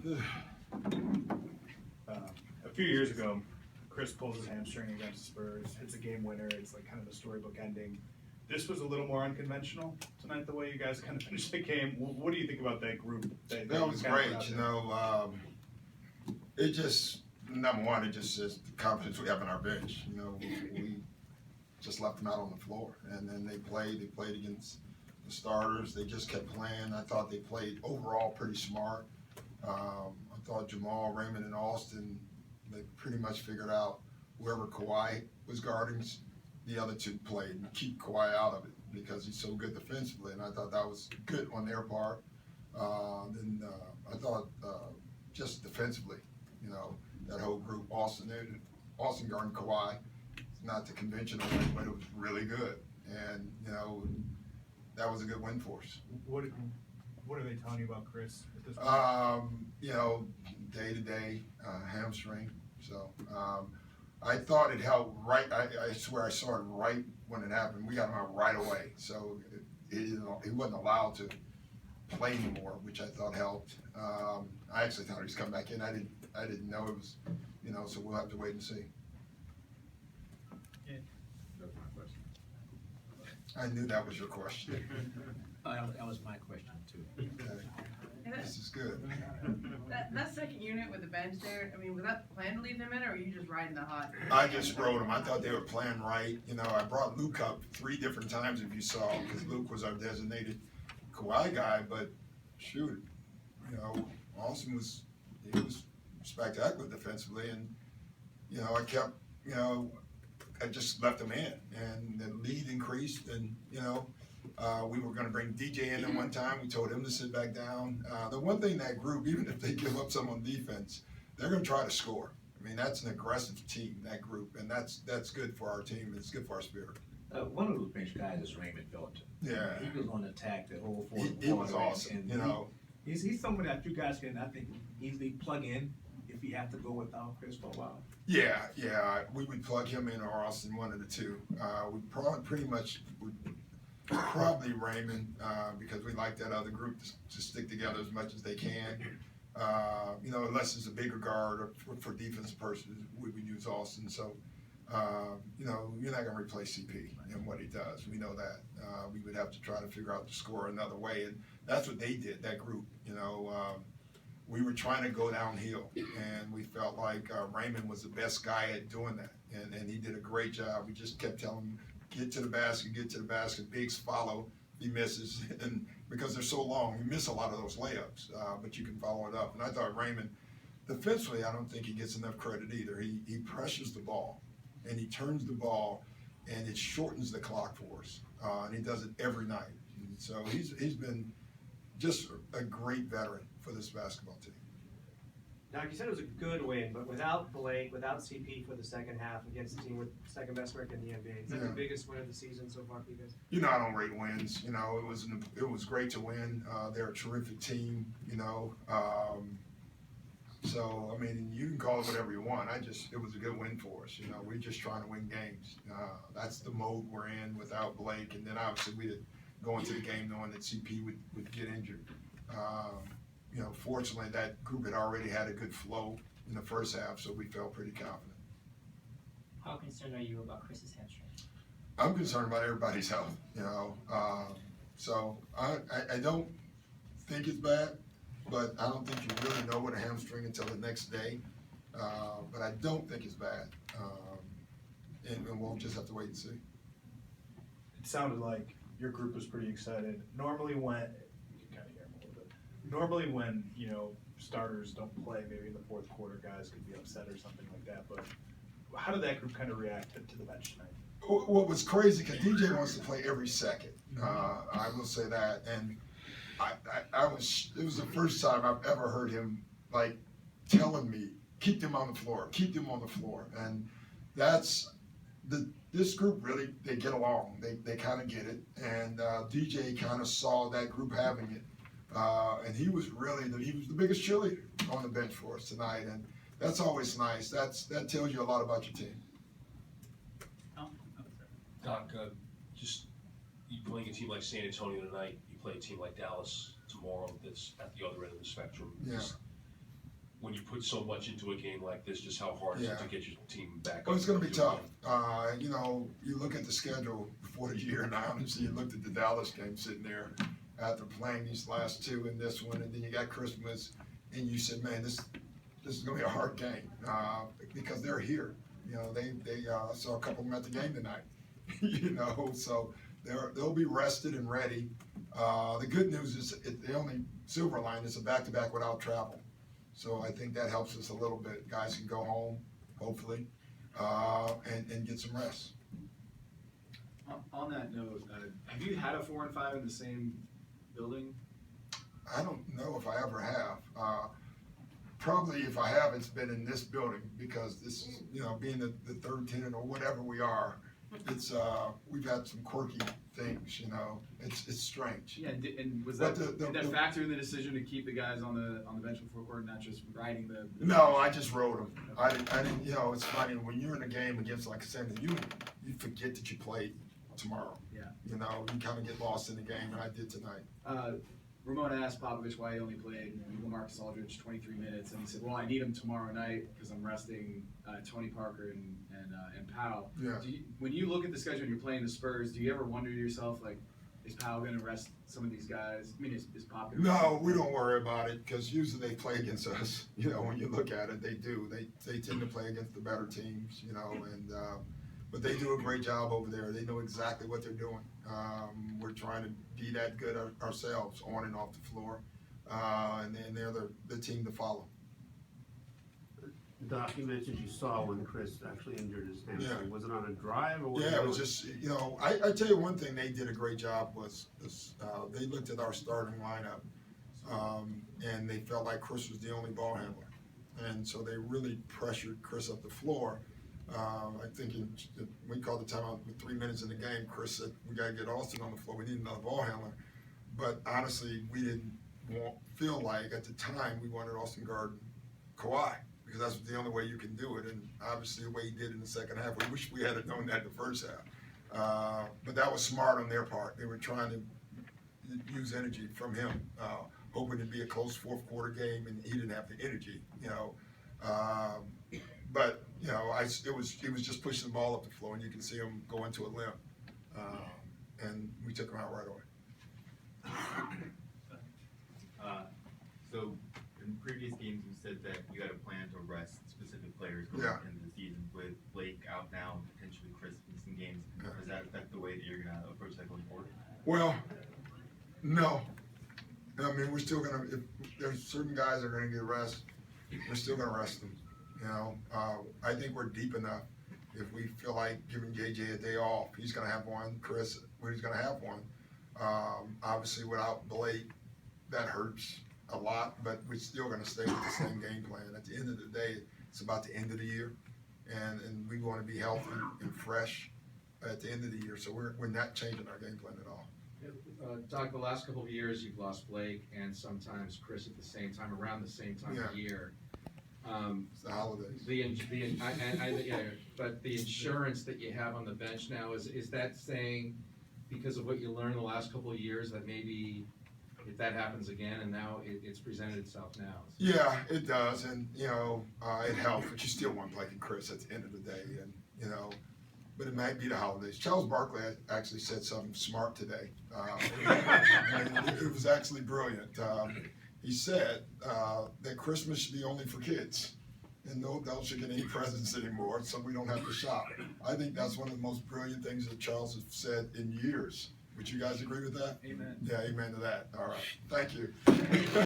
A few years ago, Chris pulls his hamstring against the Spurs, hits a game winner. It's like kind of a storybook ending. This was a little more unconventional tonight, the way you guys kind of finished the game. What do you think about that group? That was great. It just, number one, it just says the confidence we have in our bench. We just left them out on the floor, and then they played against the starters. They just kept playing. I thought they played overall pretty smart. I thought Jamal, Raymond, and Austin, they pretty much figured out wherever Kawhi was guarding, the other two played and keep Kawhi out of it because he's so good defensively, and I thought that was good on their part. Then I thought just defensively, that whole group, Austin guarding Kawhi, not the conventional way, but it was really good, and that was a good win for us. What are they telling you about Chris at this point? Day-to-day hamstring. So I thought it helped right. I swear I saw it right when it happened. We got him out right away. So he wasn't allowed to play anymore, which I thought helped. I actually thought he was coming back in. I didn't know it was, so we'll have to wait and see. Yeah. That's my question. I knew that was your question. That was my question too. Okay. This is good. That second unit with the bench there, I mean, was that the plan to leave them in, or are you just riding the hot? I just rode them. I thought they were playing right. I brought Luke up 3 different times, if you saw, because Luke was our designated Kawhi guy. But shoot, Austin was spectacular defensively, and I kept, I just left him in, and the lead increased, and we were going to bring DJ in at one time. We told him to sit back down. The one thing that group, even if they give up some on defense, they're going to try to score. I mean, that's an aggressive team, that group, and that's good for our team. It's good for our spirit. One of those bench guys is Raymond Felton. Yeah. He was on attack the whole fourth quarter. He was awesome, He's someone that you guys can, I think, easily plug in if you have to go without Chris for a while. Yeah. We would plug him in or Austin, one of the two. We probably Raymond, because we like that other group to stick together as much as they can. Unless it's a bigger guard or for defensive purposes, we would use Austin. So, you're not going to replace CP in what he does. We know that. We would have to try to figure out the score another way, and that's what they did, that group. We were trying to go downhill, and we felt like Raymond was the best guy at doing that, and he did a great job. We just kept telling him, get to the basket, Biggs follow, he misses, and because they're so long, you miss a lot of those layups, but you can follow it up. And I thought Raymond, defensively, I don't think he gets enough credit either. He pressures the ball, and he turns the ball, and it shortens the clock for us, and he does it every night. And so he's been just a great veteran for this basketball team. Doc, you said it was a good win, but without Blake, without CP for the second half against a team with second best record in the NBA, is that the biggest win of the season so far for you guys? I don't rate wins. It was great to win. They're a terrific team. So I mean, you can call it whatever you want. It was a good win for us. We're just trying to win games. That's the mode we're in without Blake, and then obviously we did go into the game knowing that CP would get injured. Fortunately, that group had already had a good flow in the first half, so we felt pretty confident. How concerned are you about Chris's hamstring? I'm concerned about everybody's health, so I don't think it's bad, but I don't think you really know what a hamstring until the next day. But I don't think it's bad, and we'll just have to wait and see. It sounded like your group was pretty excited. Normally when starters don't play, maybe in the fourth quarter, guys could be upset or something like that. But how did that group kind of react to the bench tonight? What was crazy, because DJ wants to play every second. I will say that, and it was the first time I've ever heard him like telling me, keep them on the floor, and that's this group really, they get along, they kind of get it, and DJ kind of saw that group having it. And he was the biggest cheerleader on the bench for us tonight, and that's always nice. That tells you a lot about your team. Doc, just you playing a team like San Antonio tonight, you play a team like Dallas tomorrow that's at the other end of the spectrum. Yeah. Just when you put so much into a game like this, just how hard is it to get your team back? Well, it's up gonna be to a tough. You know, you look at the schedule before the year, and honestly, you looked at the Dallas game sitting there after playing these last two and this one, and then you got Christmas, and you said, man, this is gonna be a hard game, because they're here. You know, they saw a couple of them at the game tonight, you know, so they'll be rested and ready. The good news is the only silver line is a back-to-back without travel. So I think that helps us a little bit. Guys can go home, hopefully, and get some rest. On that note, have you had a 4 and 5 in the same building? I don't know if I ever have. Probably if I have, it's been in this building because this, you know, being the third tenant or whatever we are, it's we've had some quirky things, you know. It's strange. Yeah, and was But that the- did that factor in the decision to keep the guys on the bench before court, not just riding the? No, I just wrote them. I didn't. You know, it's funny when you're in a game against like San you forget that you played tomorrow. Yeah. You know, you kind of get lost in the game, and I did tonight. Ramon asked Popovich why he only played Lamarcus Aldridge 23 minutes, and he said, "Well, I need him tomorrow night because I'm resting Tony Parker and Powell." Yeah. When you look at the schedule and you're playing the Spurs, do you ever wonder to yourself, like, is Powell going to rest some of these guys? I mean, is Pop going to? No, we don't worry about it because usually they play against us. You know, when you look at it, they do. They tend to play against the better teams. You know, and but they do a great job over there. They know exactly what they're doing. We're trying to be that good ourselves on and off the floor, and then they're the team to follow. Doc, you mentioned you saw when Chris actually injured his hamstring. Yeah. Was it on a drive or? Yeah, it was just, you know, I tell you one thing they did a great job was they looked at our starting lineup, and they felt like Chris was the only ball handler. And so they really pressured Chris up the floor. I think we called the timeout with 3 minutes in the game. Chris said, we got to get Austin on the floor. We need another ball handler. But honestly, we didn't feel like at the time we wanted Austin guard Kawhi, because that's the only way you can do it. And obviously the way he did in the second half, we wish we had known that the first half. But that was smart on their part. They were trying to use energy from him, hoping it'd be a close fourth quarter game, and he didn't have the energy, you know. But you know, he was just pushing the ball up the floor, and you can see him go into a limp, and we took him out right away. So in previous games, you said that you had a plan to rest specific players going Yeah. into the season. With Blake out now, potentially Chris missing games, Yeah. does that affect the way that you're going to approach that going forward? Well, no. I mean, we're still gonna. If there's certain guys that are gonna get rest, we're still gonna rest them. You know, I think we're deep enough. If we feel like giving JJ a day off, he's gonna have one. Chris, he's gonna have one. Obviously, without Blake, that hurts a lot. But we're still gonna stay with the same game plan. At the end of the day, it's about the end of the year, and we want to be healthy and fresh at the end of the year. So we're not changing our game plan at all. Doc, the last couple of years, you've lost Blake and sometimes Chris at the same time, around the same time of year. It's the holidays. But the insurance that you have on the bench now, is that saying, because of what you learned the last couple of years, that maybe if that happens again and now it's presented itself now? Yeah, it does, and you know, it helps, but you still want Blake and Chris at the end of the day, and you know, but it might be the holidays. Charles Barkley actually said something smart today. And it was actually brilliant. He said that Christmas should be only for kids, and no adults should get any presents anymore, so we don't have to shop. I think that's one of the most brilliant things that Charles has said in years. Would you guys agree with that? Amen. Yeah, amen to that. All right, thank you.